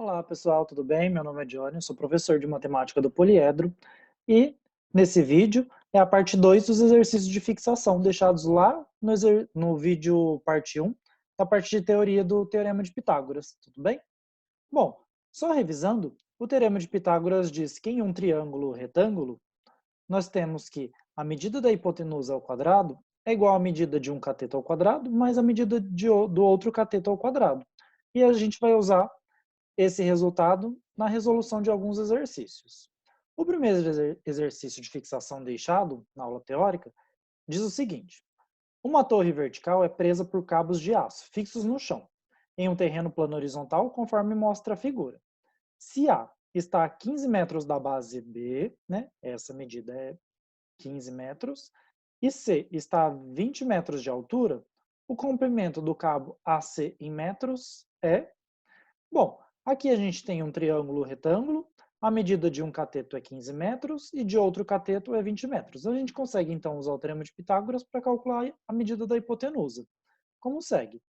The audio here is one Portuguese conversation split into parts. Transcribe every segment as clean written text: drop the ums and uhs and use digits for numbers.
Olá pessoal, tudo bem? Meu nome é Johnny, sou professor de matemática do Poliedro e nesse vídeo é a parte 2 dos exercícios de fixação deixados lá no vídeo parte 1 da parte de teoria do Teorema de Pitágoras, tudo bem? Bom, só revisando, o Teorema de Pitágoras diz que em um triângulo retângulo nós temos que a medida da hipotenusa ao quadrado é igual à medida de um cateto ao quadrado mais a medida do outro cateto ao quadrado. E a gente vai usar esse resultado na resolução de alguns exercícios. O primeiro exercício de fixação deixado na aula teórica diz o seguinte: uma torre vertical é presa por cabos de aço fixos no chão, em um terreno plano horizontal, conforme mostra a figura. Se A está a 15 metros da base B, né, essa medida é 15 metros, e C está a 20 metros de altura, o comprimento do cabo AC em metros é... Bom, aqui a gente tem um triângulo retângulo, a medida de um cateto é 15 metros e de outro cateto é 20 metros. A gente consegue então usar o Teorema de Pitágoras para calcular a medida da hipotenusa. Como segue?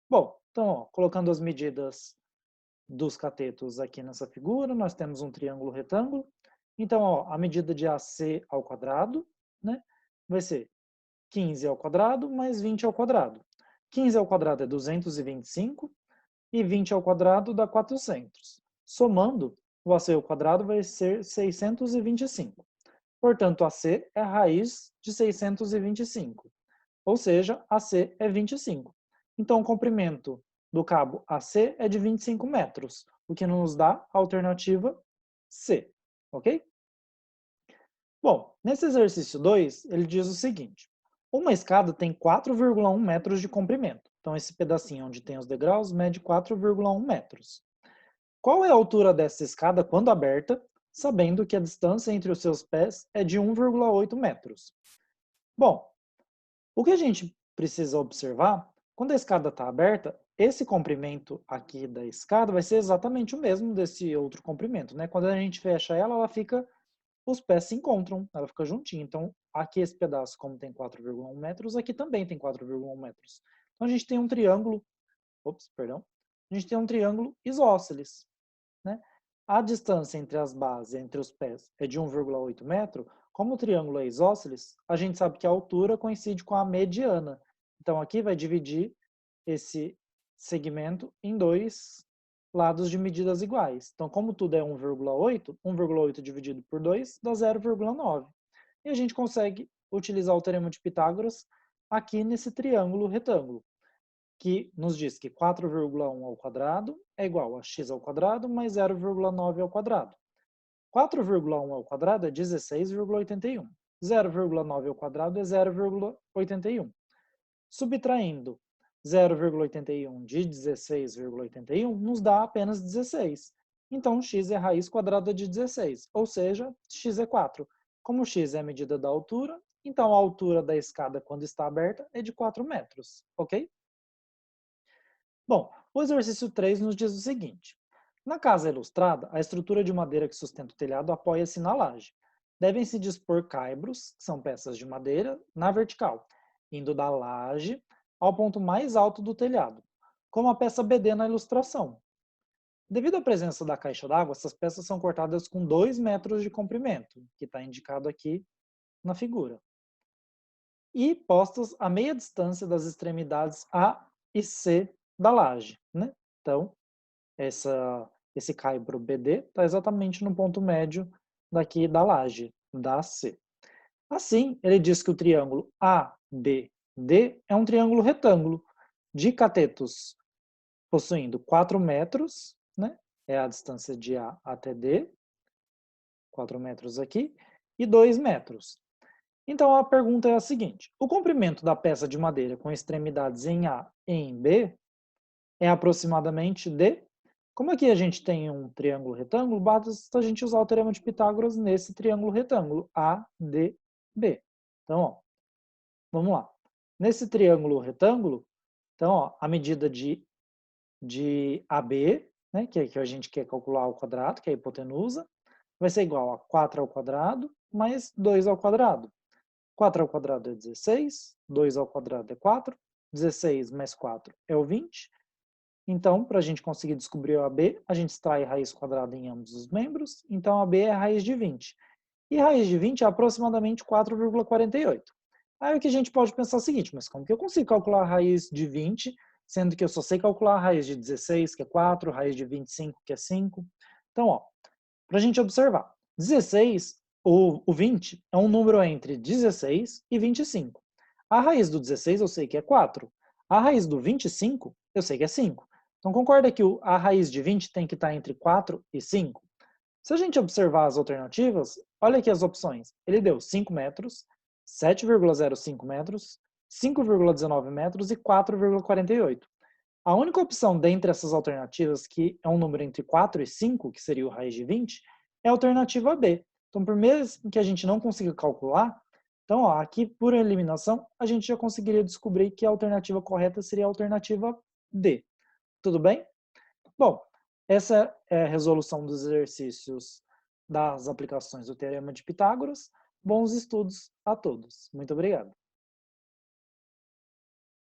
Bom, então, ó, colocando as medidas dos catetos aqui nessa figura, nós temos um triângulo retângulo. Então, ó, a medida de AC ao quadrado, né, vai ser 15 ao quadrado mais 20 ao quadrado. 15 ao quadrado é 225 e 20 ao quadrado dá 400. Somando, o AC ao quadrado vai ser 625. Portanto, AC é a raiz de 625. Ou seja, AC é 25. Então, o comprimento do cabo AC é de 25 metros, o que nos dá a alternativa C. Ok? Bom, nesse exercício 2, ele diz o seguinte: uma escada tem 4,1 metros de comprimento. Então, esse pedacinho onde tem os degraus mede 4,1 metros. Qual é a altura dessa escada quando aberta, sabendo que a distância entre os seus pés é de 1,8 metros? Bom, o que a gente precisa observar, quando a escada está aberta, esse comprimento aqui da escada vai ser exatamente o mesmo desse outro comprimento, né? Quando a gente fecha ela, os pés se encontram, ela fica juntinha. Então, aqui esse pedaço, como tem 4,1 metros, aqui também tem 4,1 metros. Então, a gente tem um triângulo, a gente tem um triângulo isósceles, né? A distância entre as bases, entre os pés, é de 1,8 metro. Como o triângulo é isósceles, a gente sabe que a altura coincide com a mediana. Então, aqui vai dividir esse segmento em dois lados de medidas iguais. Então, como tudo é 1,8, 1,8 dividido por 2 dá 0,9. E a gente consegue utilizar o Teorema de Pitágoras aqui nesse triângulo retângulo, que nos diz que 4,1 ao quadrado é igual a x ao quadrado mais 0,9 ao quadrado. 4,1 ao quadrado é 16,81. 0,9 ao quadrado é 0,81. Subtraindo 0,81 de 16,81 nos dá apenas 16. Então, x é a raiz quadrada de 16, ou seja, x é 4. Como x é a medida da altura, então a altura da escada quando está aberta é de 4 metros, ok? Bom, o exercício 3 nos diz o seguinte: na casa ilustrada, a estrutura de madeira que sustenta o telhado apoia-se na laje. Devem-se dispor caibros, que são peças de madeira, na vertical, indo da laje ao ponto mais alto do telhado, como a peça BD na ilustração. Devido à presença da caixa d'água, essas peças são cortadas com 2 metros de comprimento, que está indicado aqui na figura, e postas a meia distância das extremidades A e C da laje, né? Então, esse caibro BD está exatamente no ponto médio daqui da laje, da C. Assim, ele diz que o triângulo ABD é um triângulo retângulo de catetos possuindo 4 metros, né? É a distância de A até D, 4 metros aqui, e 2 metros. Então a pergunta é a seguinte: o comprimento da peça de madeira com extremidades em A e em B é aproximadamente de... Como aqui a gente tem um triângulo retângulo, basta a gente usar o Teorema de Pitágoras nesse triângulo retângulo, ADB. Então, ó, vamos lá. Nesse triângulo retângulo, então, ó, a medida de AB, né, que a gente quer calcular ao quadrado, que é a hipotenusa, vai ser igual a 4 ao quadrado mais 2 ao quadrado. 4 ao quadrado é 16, 2 ao quadrado é 4, 16 mais 4 é o 20, Então, para a gente conseguir descobrir o AB, a gente extrai raiz quadrada em ambos os membros. Então, AB é raiz de 20. E raiz de 20 é aproximadamente 4,48. Aí o que a gente pode pensar é o seguinte, mas como que eu consigo calcular a raiz de 20, sendo que eu só sei calcular a raiz de 16, que é 4, raiz de 25, que é 5. Então, ó, para a gente observar, 16, o 20, é um número entre 16 e 25. A raiz do 16 eu sei que é 4. A raiz do 25 eu sei que é 5. Então concorda que a raiz de 20 tem que estar entre 4 e 5? Se a gente observar as alternativas, olha aqui as opções. Ele deu 5 metros, 7,05 metros, 5,19 metros e 4,48. A única opção dentre essas alternativas que é um número entre 4 e 5, que seria o raiz de 20, é a alternativa B. Então, por mesmo que a gente não consiga calcular, então ó, aqui por eliminação, a gente já conseguiria descobrir que a alternativa correta seria a alternativa D. Tudo bem? Bom, essa é a resolução dos exercícios das aplicações do Teorema de Pitágoras. Bons estudos a todos. Muito obrigado.